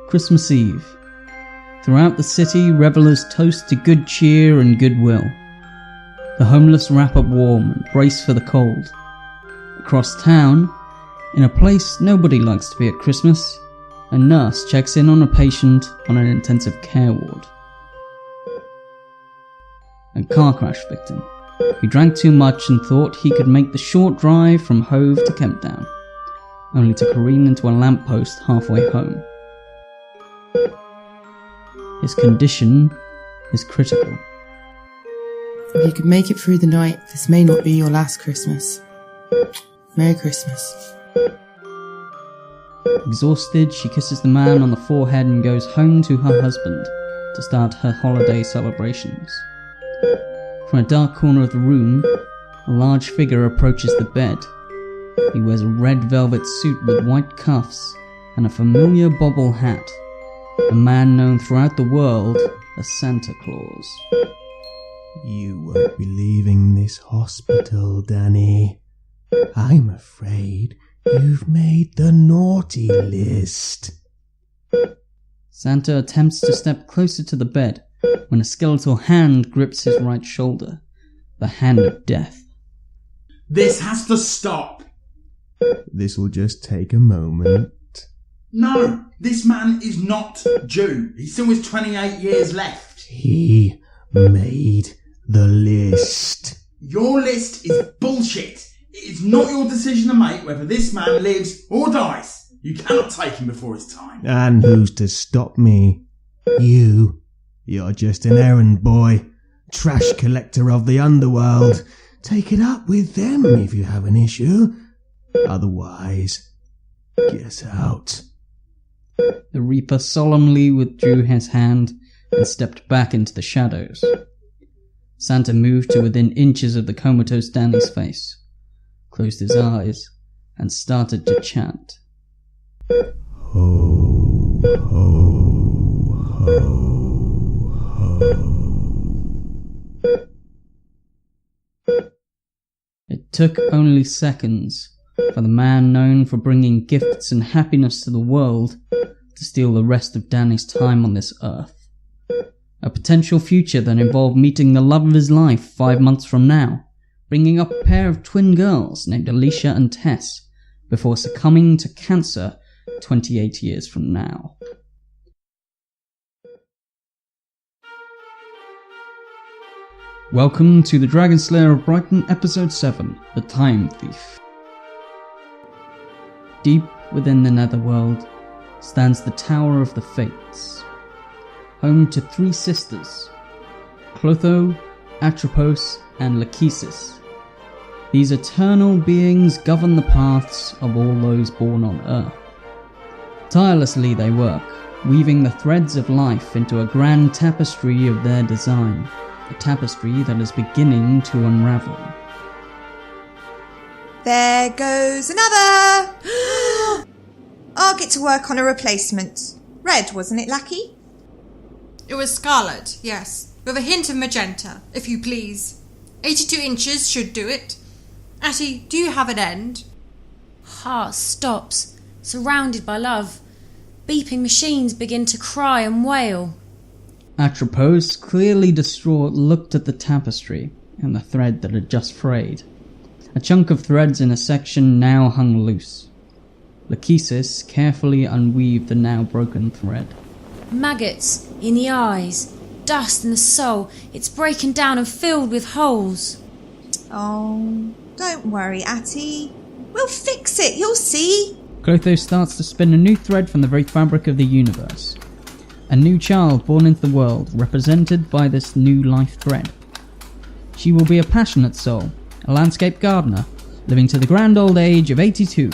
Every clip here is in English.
Christmas Eve. Throughout the city, revellers toast to good cheer and goodwill. The homeless wrap up warm and brace for the cold. Across town, in a place nobody likes to be at Christmas, a nurse checks in on a patient on an intensive care ward. A car crash victim who drank too much and thought he could make the short drive from Hove to Kemptown, only to careen into a lamppost halfway home. His condition is critical. If you could make it through the night, this may not be your last Christmas. Merry Christmas. Exhausted, she kisses the man on the forehead and goes home to her husband to start her holiday celebrations. From a dark corner of the room, a large figure approaches the bed. He wears a red velvet suit with white cuffs and a familiar bobble hat. A man known throughout the world as Santa Claus. You won't be leaving this hospital, Danny. I'm afraid you've made the naughty list. Santa attempts to step closer to the bed when a skeletal hand grips his right shoulder. The hand of death. This has to stop. This'll just take a moment. No, this man is not Jew. He still has 28 years left. He made the list. Your list is bullshit. It is not your decision to make whether this man lives or dies. You cannot take him before his time. And who's to stop me? You're just an errand boy, trash collector of the underworld. Take it up with them if you have an issue. Otherwise, get out. The Reaper solemnly withdrew his hand and stepped back into the shadows. Santa moved to within inches of the comatose Danny's face, closed his eyes, and started to chant. Ho, ho, ho, ho. It took only seconds for the man known for bringing gifts and happiness to the world to steal the rest of Danny's time on this earth. A potential future that involved meeting the love of his life 5 months from now, bringing up a pair of twin girls named Alicia and Tess, before succumbing to cancer 28 years from now. Welcome to the Dragon Slayer of Brighton, Episode 7, The Time Thief. Deep within the Netherworld stands the Tower of the Fates, home to 3 sisters, Clotho, Atropos, and Lachesis. These eternal beings govern the paths of all those born on Earth. Tirelessly they work, weaving the threads of life into a grand tapestry of their design, a tapestry that is beginning to unravel. There goes another! I'll get to work on a replacement. Red, wasn't it, Lackey? It was scarlet, yes, with a hint of magenta, if you please. 82 inches should do it. Atty, do you have an end? Heart stops, surrounded by love. Beeping machines begin to cry and wail. Atropos, clearly distraught, looked at the tapestry and the thread that had just frayed. A chunk of threads in a section now hung loose. Lachesis carefully unweaved the now broken thread. Maggots in the eyes, dust in the soul. It's breaking down and filled with holes. Oh, don't worry, Atty. We'll fix it, you'll see. Clotho starts to spin a new thread from the very fabric of the universe. A new child born into the world, represented by this new life thread. She will be a passionate soul, a landscape gardener, living to the grand old age of 82.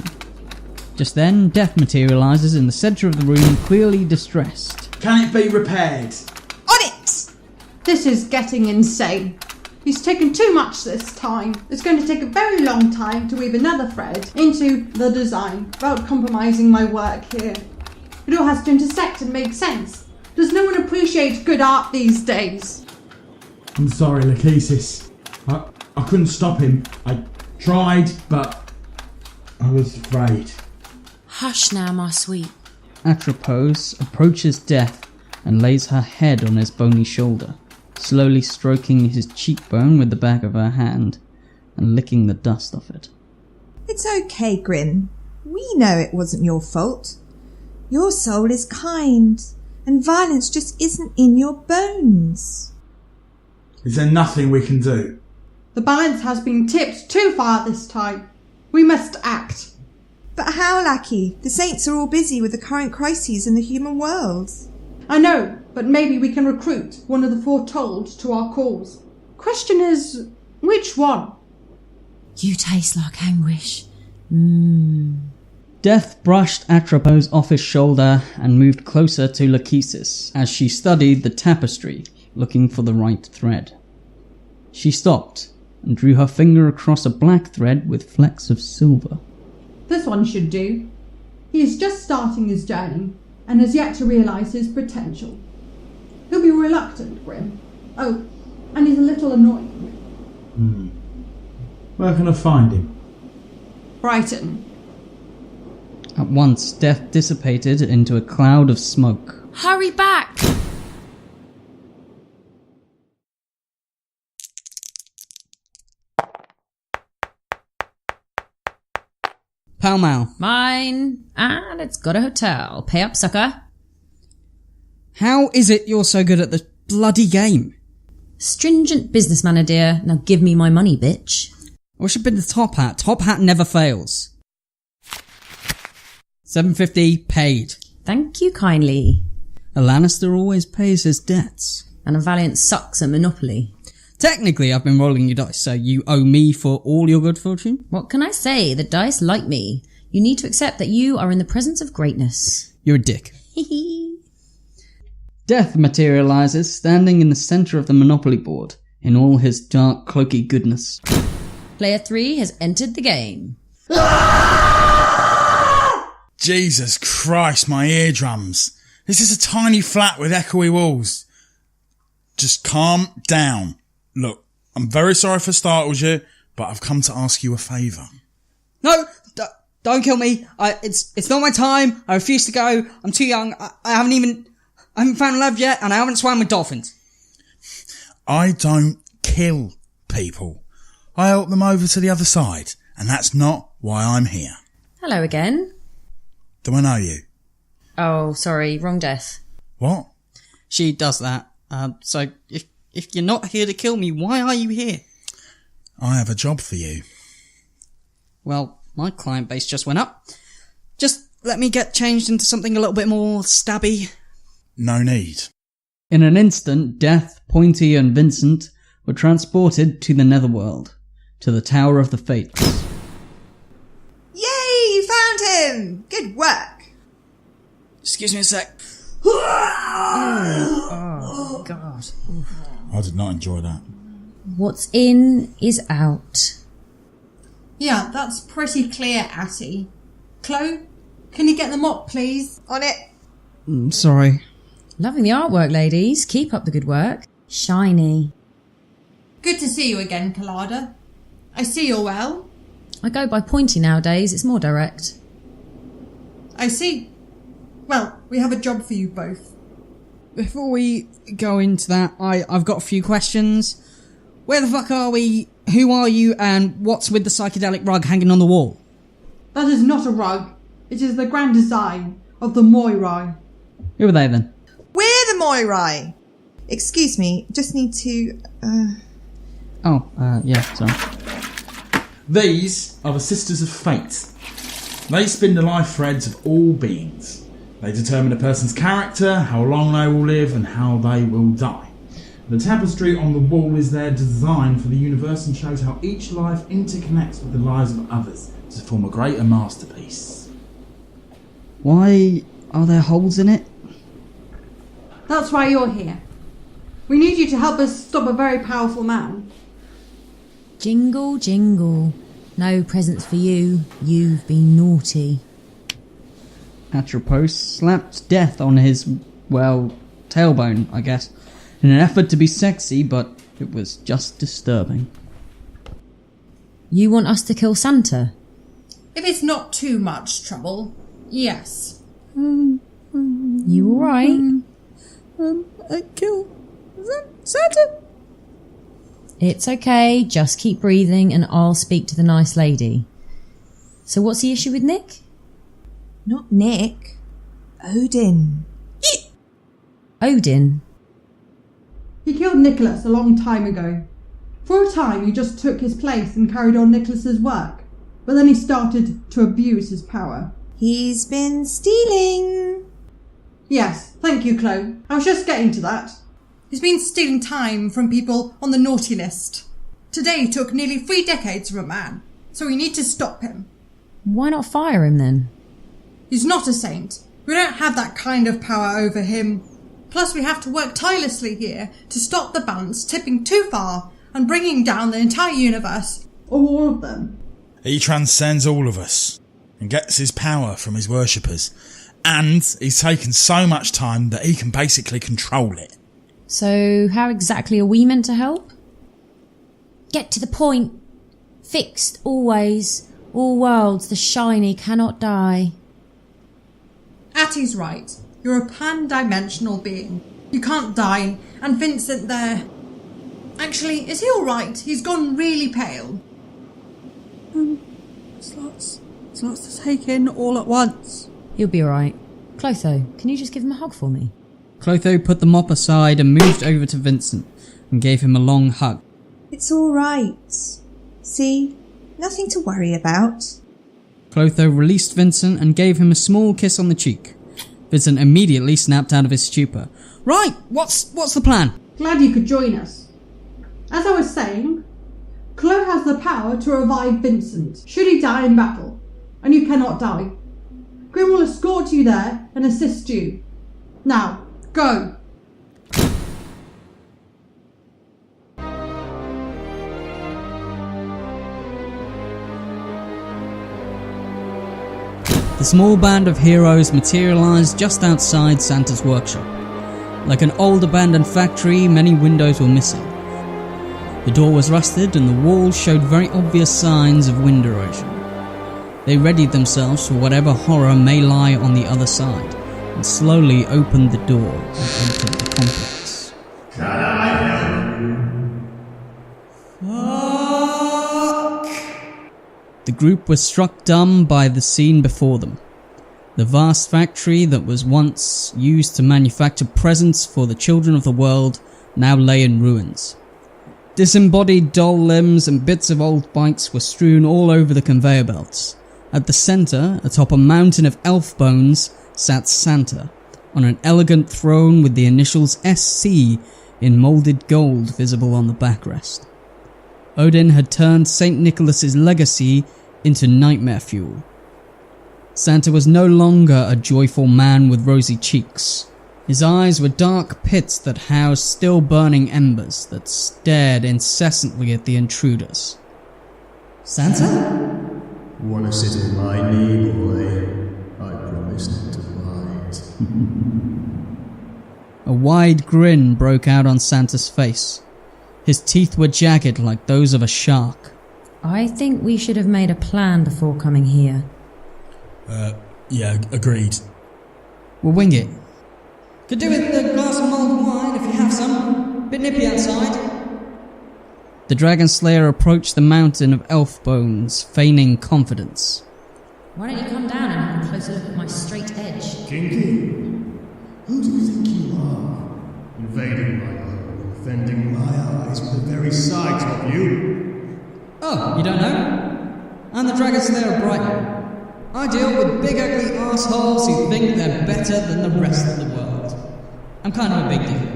Just then, death materialises in the centre of the room, clearly distressed. Can it be repaired? On it! This is getting insane. He's taken too much this time. It's going to take a very long time to weave another thread into the design without compromising my work here. It all has to intersect and make sense. Does no one appreciate good art these days? I'm sorry, Lachesis. I couldn't stop him. I tried, but I was afraid. Hush now, my sweet. Atropos approaches Death and lays her head on his bony shoulder, slowly stroking his cheekbone with the back of her hand and licking the dust off it. It's okay, Grim. We know it wasn't your fault. Your soul is kind, and violence just isn't in your bones. Is there nothing we can do? The balance has been tipped too far this time. We must act. But how, Lackey? The saints are all busy with the current crises in the human world. I know, but maybe we can recruit one of the foretold to our cause. Question is, which one? You taste like anguish. Death brushed Atropos off his shoulder and moved closer to Lachesis as she studied the tapestry, looking for the right thread. She stopped and drew her finger across a black thread with flecks of silver. This one should do. He is just starting his journey and has yet to realise his potential. He'll be reluctant, Grim. Oh, and he's a little annoying. Where can I find him? Brighton. At once, Death dissipated into a cloud of smoke. Hurry back! Pall Mall. Mine. And it's got a hotel. Pay up, sucker. How is it you're so good at the bloody game? Stringent businessman, dear. Now give me my money, bitch. I wish it'd been the Top Hat. Top Hat never fails. $7.50 paid. Thank you kindly. A Lannister always pays his debts. And a Valiant sucks at Monopoly. Technically, I've been rolling your dice, so you owe me for all your good fortune? What can I say? The dice like me. You need to accept that you are in the presence of greatness. You're a dick. Death materializes, standing in the center of the Monopoly board, in all his dark, cloaky goodness. Player 3 has entered the game. Jesus Christ, my eardrums. This is a tiny flat with echoey walls. Just calm down. Look, I'm very sorry if I startled you, but I've come to ask you a favour. No! Don't kill me. It's not my time. I refuse to go. I'm too young. I haven't found love yet, and I haven't swam with dolphins. I don't kill people. I help them over to the other side, and that's not why I'm here. Hello again. Do I know you? Oh, sorry, wrong Death. What? She does that. So if you're not here to kill me, why are you here? I have a job for you. Well, my client base just went up. Just let me get changed into something a little bit more stabby. No need. In an instant, Death, Pointy and Vincent were transported to the Netherworld, to the Tower of the Fates. Yay, you found him! Good work. Excuse me a sec. Oh, God. I did not enjoy that. What's in is out. Yeah, that's pretty clear, Atty. Chloe, can you get the mop, please? On it. Sorry. Loving the artwork, ladies. Keep up the good work. Shiny. Good to see you again, Collada. I see you're well. I go by Pointy nowadays. It's more direct. I see. Well, we have a job for you both. Before we go into that, I've got a few questions. Where the fuck are we? Who are you? And what's with the psychedelic rug hanging on the wall? That is not a rug. It is the grand design of the Moirai. Who are they then? We're the Moirai. Excuse me, just need to... Yeah, sorry. These are the Sisters of Fate. They spin the life threads of all beings. They determine a person's character, how long they will live, and how they will die. The tapestry on the wall is their design for the universe and shows how each life interconnects with the lives of others to form a greater masterpiece. Why are there holes in it? That's why you're here. We need you to help us stop a very powerful man. Jingle, jingle. No presents for you. You've been naughty. Atropos slapped Death on his, tailbone, I guess, in an effort to be sexy, but it was just disturbing. You want us to kill Santa? If it's not too much trouble, yes. You alright? Kill Santa? It's okay, just keep breathing and I'll speak to the nice lady. So what's the issue with Nick? Not Nick. Odin. Odin? He killed Nicholas a long time ago. For a time, he just took his place and carried on Nicholas's work. But then he started to abuse his power. He's been stealing. Yes, thank you, Chloe. I was just getting to that. He's been stealing time from people on the naughty list. Today took nearly 3 decades from a man, so we need to stop him. Why not fire him then? He's not a saint. We don't have that kind of power over him. Plus we have to work tirelessly here to stop the balance tipping too far and bringing down the entire universe. Or all of them. He transcends all of us and gets his power from his worshippers. And he's taken so much time that he can basically control it. So how exactly are we meant to help? Get to the point. Fixed, always. All worlds, the shiny cannot die. Attie's right. You're a pan-dimensional being. You can't die. And Vincent there... Actually, is he alright? He's gone really pale. It's lots to take in all at once. He'll be alright. Clotho, can you just give him a hug for me? Clotho put the mop aside and moved over to Vincent and gave him a long hug. It's all right. See? Nothing to worry about. Clotho released Vincent and gave him a small kiss on the cheek. Vincent immediately snapped out of his stupor. Right, what's the plan? Glad you could join us. As I was saying, Chloe has the power to revive Vincent, should he die in battle, and you cannot die. Grim will escort you there and assist you. Now, go! The small band of heroes materialized just outside Santa's workshop. Like an old abandoned factory, many windows were missing. The door was rusted and the walls showed very obvious signs of wind erosion. They readied themselves for whatever horror may lie on the other side, and slowly opened the door and entered the complex. Can I help you? Fuck! The group was struck dumb by the scene before them. The vast factory that was once used to manufacture presents for the children of the world now lay in ruins. Disembodied doll limbs and bits of old bikes were strewn all over the conveyor belts. At the centre, atop a mountain of elf bones, sat Santa, on an elegant throne with the initials SC in moulded gold visible on the backrest. Odin had turned Saint Nicholas's legacy into nightmare fuel. Santa was no longer a joyful man with rosy cheeks. His eyes were dark pits that housed still burning embers that stared incessantly at the intruders. Santa? Wanna sit on my knee, boy? I promise not to bite. A wide grin broke out on Santa's face. His teeth were jagged like those of a shark. I think we should have made a plan before coming here. Yeah, agreed. We'll wing it. Could do with a glass of mulled wine if you have some. Bit nippy outside. The Dragon Slayer approached the mountain of elf bones, feigning confidence. Why don't you come down and have a closer look at my straight edge? Kinky, who do you think you are? Invading my home, offending my eyes with the very sight of you. Oh, you don't know? I'm the Dragon Slayer of Brighton. I deal with big ugly assholes who think they're better than the rest of the world. I'm kind of a big deal.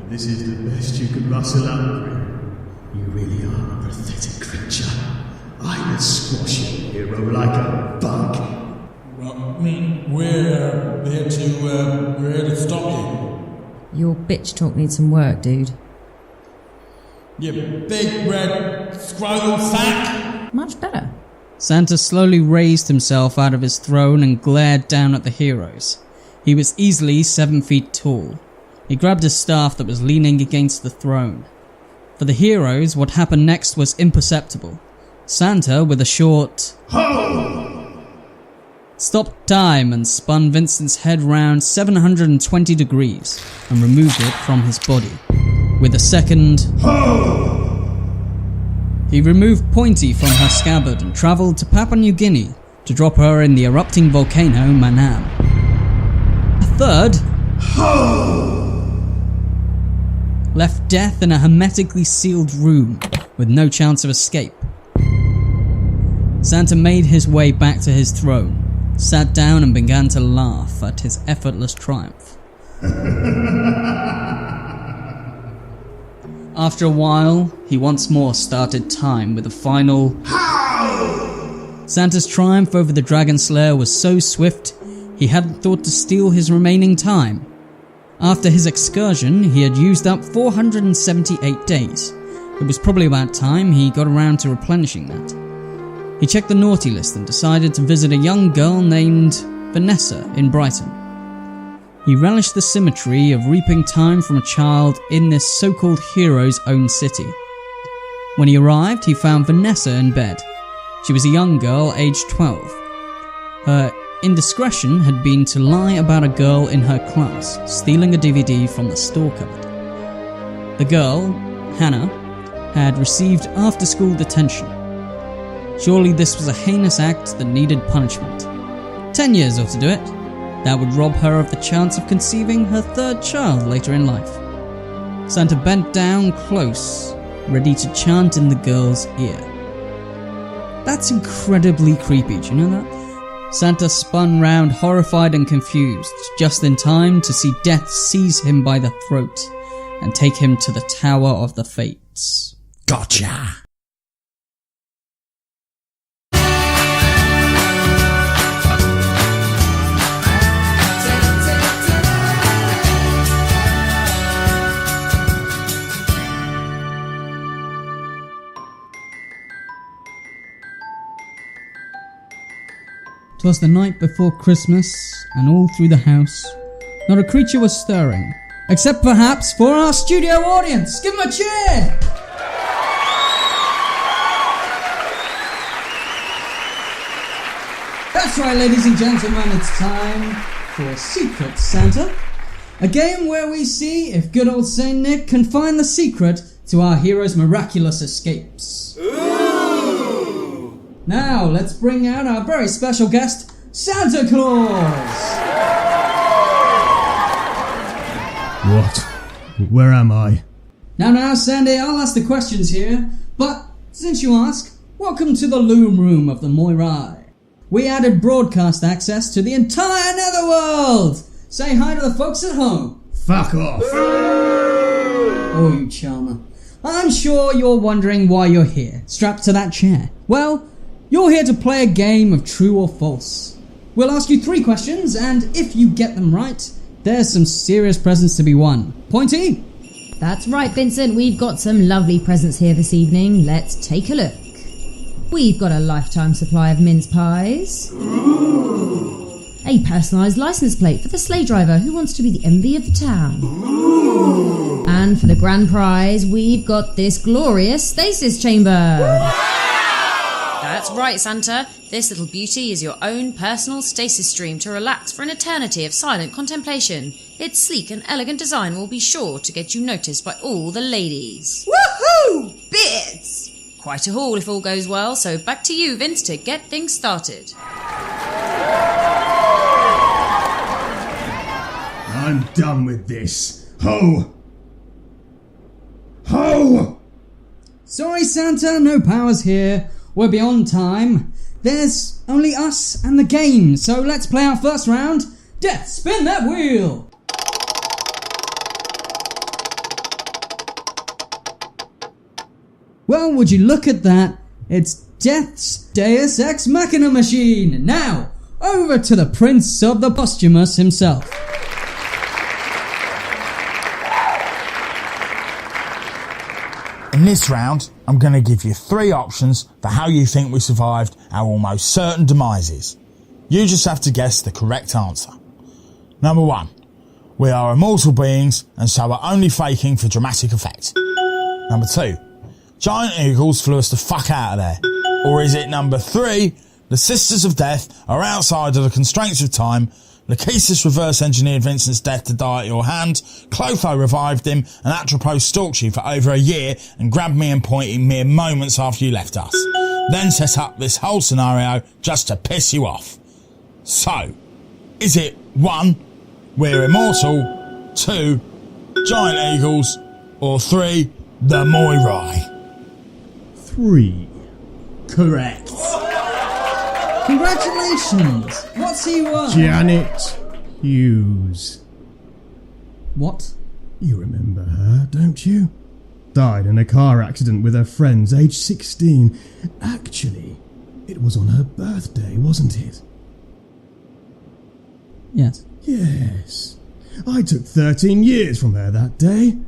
This is the best you could rustle up, Grim. You really are a pathetic creature. I would squash your hero like a bug. Well, we're here to stop you. Your bitch talk needs some work, dude. You big red scrotal sack! Much better. Santa slowly raised himself out of his throne and glared down at the heroes. He was easily 7 feet tall. He grabbed his staff that was leaning against the throne. For the heroes, what happened next was imperceptible. Santa, with a short Ho! stopped time and spun Vincent's head round 720 degrees and removed it from his body. With a second, he removed Pointy from her scabbard and travelled to Papua New Guinea to drop her in the erupting volcano Manam. A third left Death in a hermetically sealed room with no chance of escape. Santa made his way back to his throne, sat down and began to laugh at his effortless triumph. After a while, he once more started time with a final Santa's triumph over the Dragon Slayer was so swift, he hadn't thought to steal his remaining time. After his excursion, he had used up 478 days. It was probably about time he got around to replenishing that. He checked the naughty list and decided to visit a young girl named Vanessa in Brighton. He relished the symmetry of reaping time from a child in this so-called hero's own city. When he arrived, he found Vanessa in bed. She was a young girl aged 12. Her indiscretion had been to lie about a girl in her class, stealing a DVD from the store cupboard. The girl, Hannah, had received after-school detention. Surely this was a heinous act that needed punishment. 10 years ought to do it. That would rob her of the chance of conceiving her third child later in life. Santa bent down close, ready to chant in the girl's ear. That's incredibly creepy, do you know that? Santa spun round horrified and confused, just in time to see Death seize him by the throat and take him to the Tower of the Fates. Gotcha! Twas the night before Christmas, and all through the house, not a creature was stirring, except perhaps for our studio audience. Give them a cheer! That's right, ladies and gentlemen, it's time for Secret Santa, a game where we see if good old Saint Nick can find the secret to our hero's miraculous escapes. Now, let's bring out our very special guest, Santa Claus! What? Where am I? Now, Sandy, I'll ask the questions here, but since you ask, welcome to the loom room of the Moirai. We added broadcast access to the entire netherworld! Say hi to the folks at home. Fuck off! Oh, you charmer. I'm sure you're wondering why you're here, strapped to that chair. Well, you're here to play a game of true or false. We'll ask you 3 questions, and if you get them right, there's some serious presents to be won. Pointy? That's right, Vincent. We've got some lovely presents here this evening. Let's take a look. We've got a lifetime supply of mince pies. A personalised licence plate for the sleigh driver who wants to be the envy of the town. And for the grand prize, we've got this glorious stasis chamber. That's right, Santa. This little beauty is your own personal stasis stream to relax for an eternity of silent contemplation. Its sleek and elegant design will be sure to get you noticed by all the ladies. Woohoo! Bits! Quite a haul if all goes well, so back to you, Vince, to get things started. I'm done with this. Ho! Ho! Sorry, Santa, no powers here. We're beyond time. There's only us and the game, so let's play our first round. Death, spin that wheel! Well, would you look at that? It's Death's Deus Ex Machina machine. Now, over to the Prince of the Posthumous himself. In this round, I'm going to give you 3 options for how you think we survived our almost certain demises. You just have to guess the correct answer. Number 1. We are immortal beings and so are only faking for dramatic effect. Number 2. Giant eagles flew us the fuck out of there. Or is it number 3? The Sisters of Death are outside of the constraints of time. Lachesis reverse-engineered Vincent's death to die at your hand. Clotho revived him, and Atropos stalked you for over a year and grabbed me and Pointy mere moments after you left us. Then set up this whole scenario just to piss you off. So, is it 1, we're immortal, 2, giant eagles, or 3, the Moirai? 3. Correct. Congratulations! What's he won? Janet Hughes. What? You remember her, don't you? Died in a car accident with her friends, aged 16. Actually, it was on her birthday, wasn't it? Yes. Yes. I took 13 years from her that day.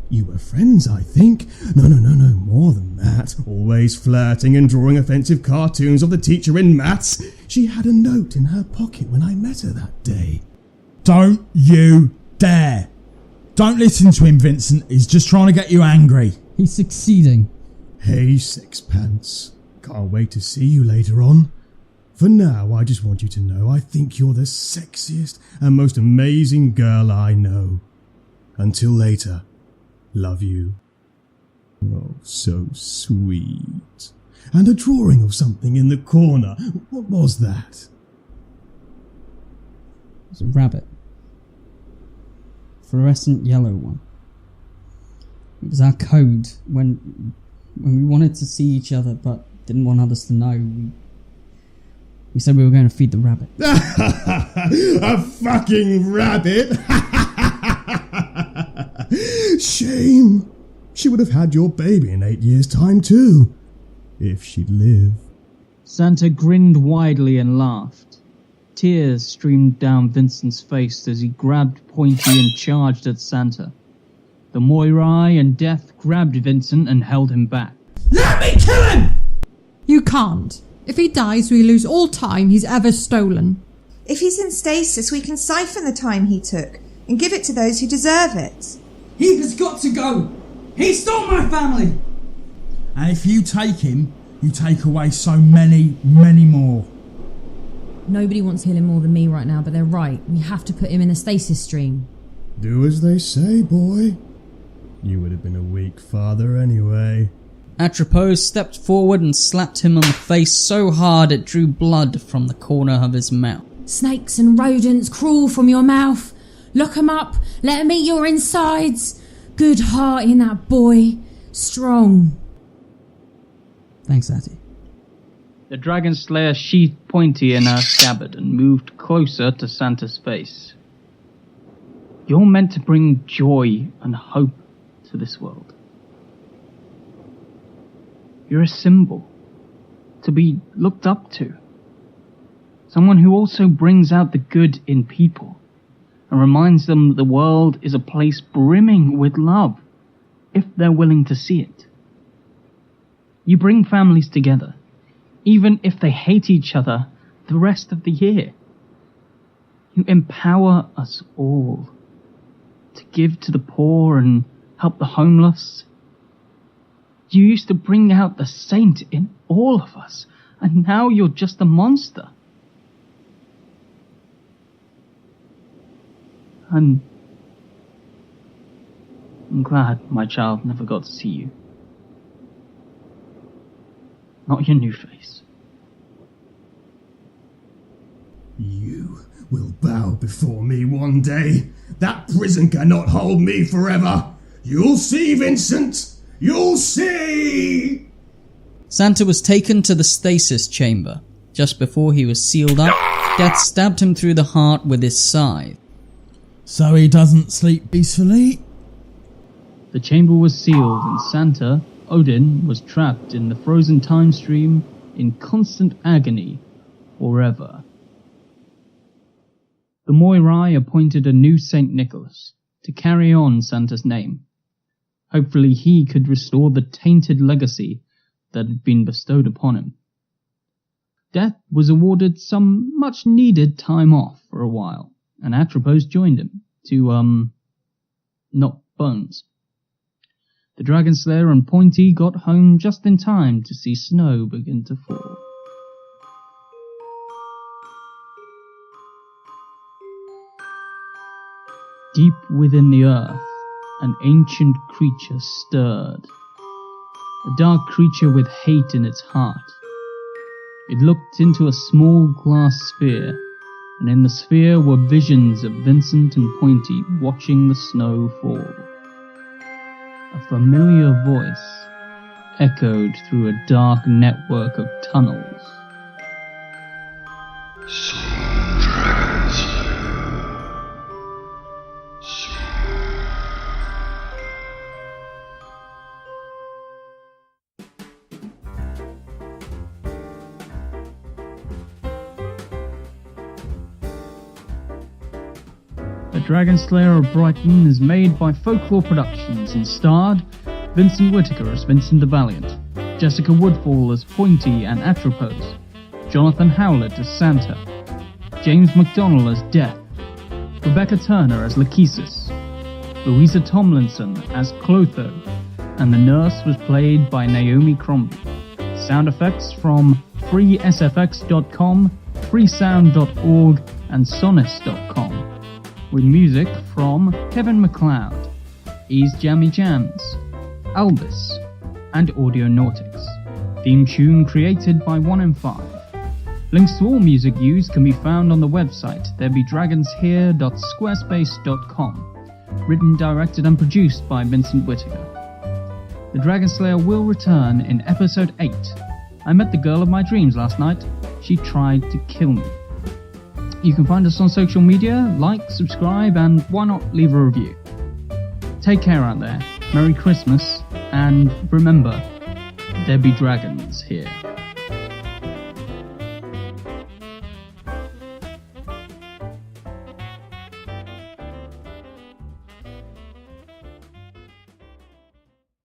You were friends, I think. No, more than that. Always flirting and drawing offensive cartoons of the teacher in maths. She had a note in her pocket when I met her that day. Don't you dare. Don't listen to him, Vincent. He's just trying to get you angry. He's succeeding. Hey, Sixpence. Can't wait to see you later on. For now, I just want you to know I think you're the sexiest and most amazing girl I know. Until later. Love you. Oh, so sweet. And a drawing of something in the corner. What was that? It's a rabbit. Fluorescent yellow one. It was our code when we wanted to see each other but didn't want others to know. We said we were going to feed the rabbit. A fucking rabbit? Shame. She would have had your baby in 8 years' time too, if she'd lived. Santa grinned widely and laughed. Tears streamed down Vincent's face as he grabbed Pointy and charged at Santa. The Moirai and Death grabbed Vincent and held him back. Let me kill him! You can't. If he dies, we lose all time he's ever stolen. If he's in stasis, we can siphon the time he took and give it to those who deserve it. He has got to go. He stole my family. And if you take him, you take away so many, many more. Nobody wants healing more than me right now, but they're right. We have to put him in a stasis stream. Do as they say, boy. You would have been a weak father anyway. Atropos stepped forward and slapped him on the face so hard it drew blood from the corner of his mouth. Snakes and rodents crawl from your mouth. Lock 'em up. Let 'em eat your insides. Good heart in that boy. Strong. Thanks, Atty. The Dragon Slayer sheathed Pointy in her scabbard and moved closer to Santa's face. You're meant to bring joy and hope to this world. You're a symbol to be looked up to. Someone who also brings out the good in people and reminds them that the world is a place brimming with love, if they're willing to see it. You bring families together, even if they hate each other the rest of the year. You empower us all to give to the poor and help the homeless. You used to bring out the saint in all of us, and now you're just a monster. I'm glad my child never got to see you. Not your new face. You will bow before me one day. That prison cannot hold me forever. You'll see, Vincent. You'll see! Santa was taken to the stasis chamber. Just before he was sealed up, Death stabbed him through the heart with his scythe. So he doesn't sleep peacefully? The chamber was sealed and Santa, Odin, was trapped in the frozen time stream in constant agony forever. The Moirai appointed a new Saint Nicholas to carry on Santa's name. Hopefully he could restore the tainted legacy that had been bestowed upon him. Death was awarded some much-needed time off for a while, and Atropos joined him to, knock bones. The Dragon Slayer and Pointy got home just in time to see snow begin to fall. Deep within the earth, an ancient creature stirred. A dark creature with hate in its heart. It looked into a small glass sphere, and in the sphere were visions of Vincent and Pointy watching the snow fall. A familiar voice echoed through a dark network of tunnels. The Dragon Slayer of Brighton is made by Folklore Productions and starred Vincent Whittaker as Vincent the Valiant, Jessica Woodfall as Pointy and Atropos, Jonathan Howlett as Santa, James MacDonald as Death, Rebecca Turner as Lachesis, Louisa Tomlinson as Clotho, and the nurse was played by Naomi Crombie. Sound effects from freesfx.com, freesound.org, and sonis.com. With music from Kevin MacLeod, Ease Jammy Jams, Albus, and Audionautics. Theme tune created by 1in5. Links to all music used can be found on the website therebedragonshere.squarespace.com. Written, directed, and produced by Vincent Whittaker. The Dragon Slayer will return in episode 8. I met the girl of my dreams last night. She tried to kill me. You can find us on social media, like, subscribe, and why not leave a review. Take care out there, Merry Christmas, and remember, there be dragons here.